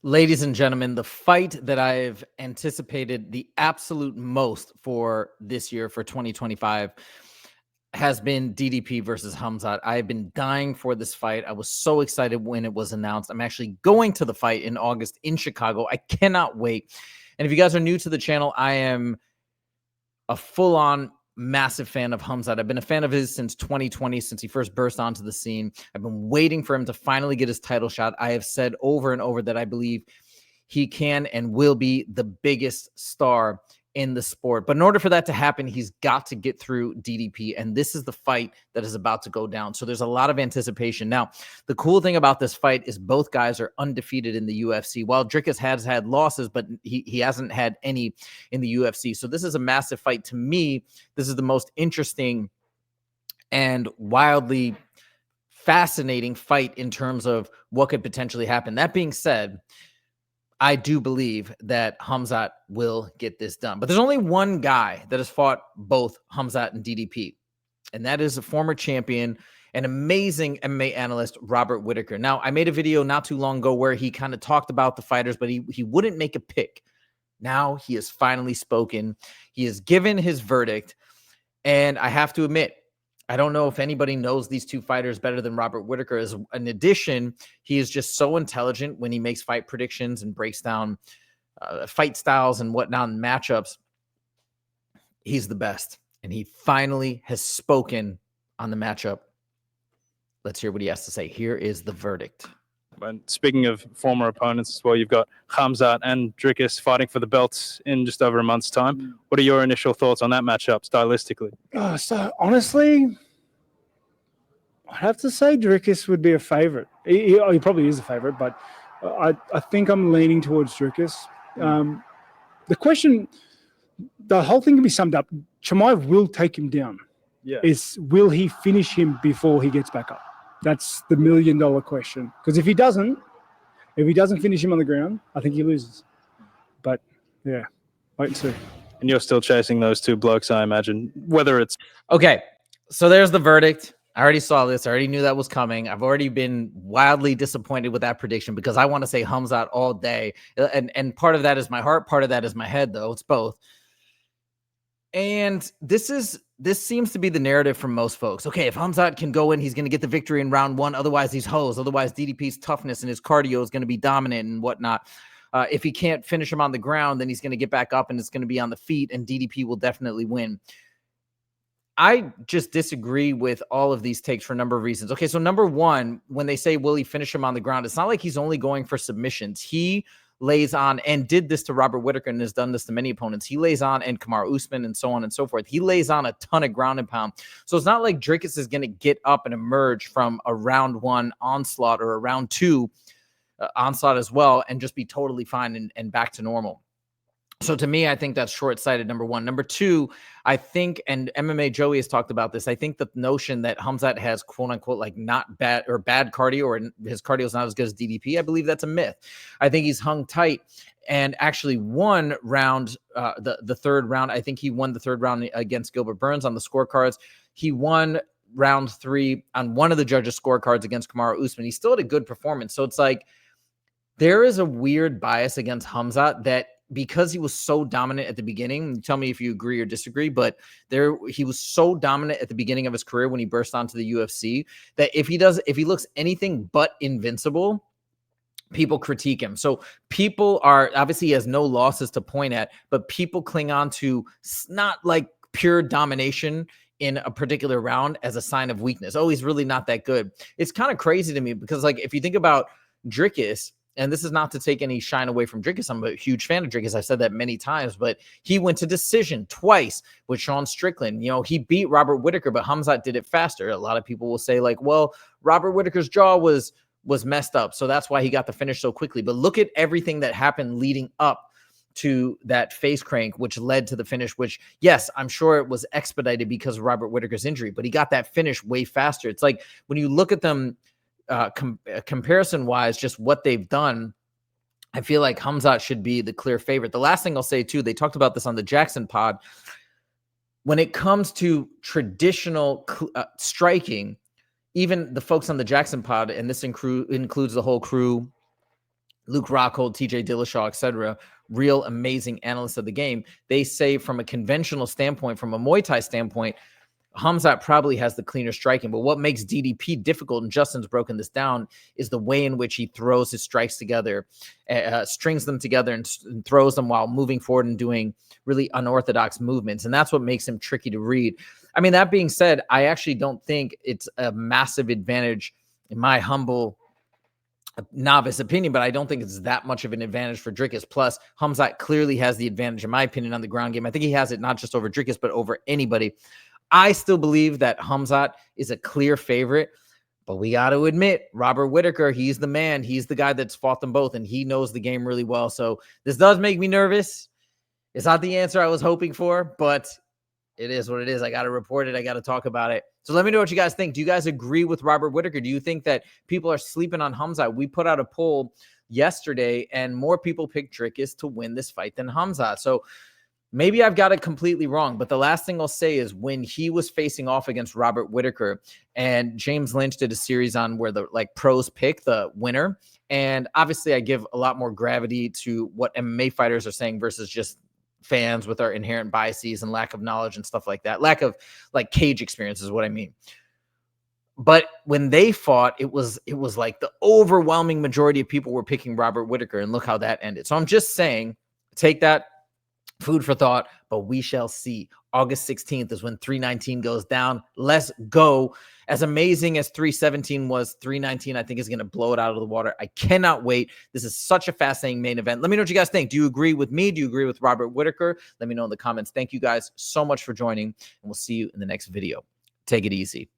Ladies and gentlemen, the fight that I've anticipated the absolute most for this year, for 2025, has been DDP versus Khamzat. I've been dying for this fight. I was so excited when it was announced. I'm actually going to the fight in August in Chicago. I cannot wait. And if you guys are new to the channel, I am a full-on massive fan of Khamzat. I've been a fan of his since 2020, since he first burst onto the scene. I've been waiting for him to finally get his title shot. I have said over and over that I believe he can and will be the biggest star in the sport. But in order for that to happen, he's got to get through DDP. And this is the fight that is about to go down. So there's a lot of anticipation. Now, the cool thing about this fight is both guys are undefeated in the UFC. While Dricus has had losses, but he hasn't had any in the UFC. So this is a massive fight. To me, this is the most interesting and wildly fascinating fight in terms of what could potentially happen. That being said, I do believe that Khamzat will get this done. But there's only one guy that has fought both Khamzat and DDP, and that is a former champion, an amazing MMA analyst, Robert Whittaker. Now, I made a video not too long ago where he kind of talked about the fighters, but he wouldn't make a pick. Now he has finally spoken. He has given his verdict, and I have to admit, I don't know if anybody knows these two fighters better than Robert Whittaker. In addition, he is just so intelligent when he makes fight predictions and breaks down fight styles and whatnot and matchups. He's the best. And he finally has spoken on the matchup. Let's hear what he has to say. Here is the verdict. And speaking of former opponents as well, you've got Khamzat and Dricus fighting for the belts in just over a month's time. What are your initial thoughts on that matchup stylistically? So honestly, I'd have to say Dricus would be a favorite. He probably is a favorite, but I think I'm leaning towards Dricus. The question, the whole thing can be summed up. Chimaev will take him down. Yeah. Will he finish him before he gets back up? That's the $1 million question. Because if he doesn't finish him on the ground, I think he loses. But yeah, wait and see. And you're still chasing those two blokes, I imagine, whether it's... Okay, so there's the verdict. I already saw this. I already knew that was coming. I've already been wildly disappointed with that prediction because I want to say Khamzat all day. And part of that is my heart. Part of that is my head, though. It's both. And this seems to be the narrative from most folks. Okay, if Khamzat can go in, he's going to get the victory in round one. Otherwise, he's hosed. Otherwise, DDP's toughness and his cardio is going to be dominant and whatnot. If he can't finish him on the ground, then he's going to get back up and it's going to be on the feet, and DDP will definitely win. I just disagree with all of these takes for a number of reasons. Okay, so number one, when they say, will he finish him on the ground? It's not like he's only going for submissions. He lays on and did this to Robert Whittaker and has done this to many opponents. He lays on, and Kamaru Usman and so on and so forth. He lays on a ton of ground and pound. So it's not like Dricus is going to get up and emerge from a round one onslaught or a round two onslaught as well and just be totally fine and back to normal. So to me, I think that's short-sighted, number one. Number two, I think, and MMA Joey has talked about this, I think the notion that Khamzat has quote-unquote like not bad or bad cardio, or his cardio is not as good as DDP, I believe that's a myth. I think he's hung tight and actually won round, the third round. I think he won the third round against Gilbert Burns on the scorecards. He won round three on one of the judges' scorecards against Kamaru Usman. He still had a good performance. So it's like there is a weird bias against Khamzat that, because he was so dominant at the beginning, tell me if you agree or disagree, but he was so dominant at the beginning of his career when he burst onto the UFC that if he looks anything but invincible, people critique him. So people are, obviously he has no losses to point at, but people cling on to not like pure domination in a particular round as a sign of weakness. Oh, he's really not that good. It's kind of crazy to me because, like, if you think about Dricus, and this is not to take any shine away from Dricus. I'm a huge fan of Dricus. I've said that many times, but he went to decision twice with Sean Strickland. You know, he beat Robert Whittaker, but Khamzat did it faster. A lot of people will say, like, well, Robert Whittaker's jaw was messed up, so that's why he got the finish so quickly. But look at everything that happened leading up to that face crank, which led to the finish, which, yes, I'm sure it was expedited because of Robert Whittaker's injury, but he got that finish way faster. It's like when you look at them, comparison wise, just what they've done, I feel like Khamzat should be the clear favorite. The last thing I'll say too, they talked about this on the Jackson pod. When it comes to traditional striking, even the folks on the Jackson pod, and this includes the whole crew, Luke Rockhold, TJ Dillashaw, etc., real amazing analysts of the game, they say from a conventional standpoint, from a Muay Thai standpoint, Khamzat probably has the cleaner striking, but what makes DDP difficult, and Justin's broken this down, is the way in which he throws his strikes together, strings them together and throws them while moving forward and doing really unorthodox movements. And that's what makes him tricky to read. I mean, that being said, I actually don't think it's a massive advantage in my humble novice opinion, but I don't think it's that much of an advantage for Dricus. Plus, Khamzat clearly has the advantage, in my opinion, on the ground game. I think he has it not just over Dricus, but over anybody. I still believe that Khamzat is a clear favorite, but we got to admit, Robert Whittaker, he's the man. He's the guy that's fought them both, and he knows the game really well. So this does make me nervous. It's not the answer I was hoping for, but it is what it is. I got to report it. I got to talk about it. So let me know what you guys think. Do you guys agree with Robert Whittaker? Do you think that people are sleeping on Khamzat? We put out a poll yesterday, and more people picked Dricus to win this fight than Khamzat. So maybe I've got it completely wrong, but the last thing I'll say is when he was facing off against Robert Whittaker, and James Lynch did a series on where the pros pick the winner. And obviously I give a lot more gravity to what MMA fighters are saying versus just fans with our inherent biases and lack of knowledge and stuff like that. Lack of cage experience is what I mean. But when they fought, it was like the overwhelming majority of people were picking Robert Whittaker, and look how that ended. So I'm just saying, take that food for thought, but we shall see. August 16th is when 319 goes down. Let's go. As amazing as 317 was, 319 I think is going to blow it out of the water. I cannot wait. This is such a fascinating main event. Let me know what you guys think. Do you agree with me? Do you agree with Robert Whittaker? Let me know in the comments. Thank you guys so much for joining, and we'll see you in the next video. Take it easy.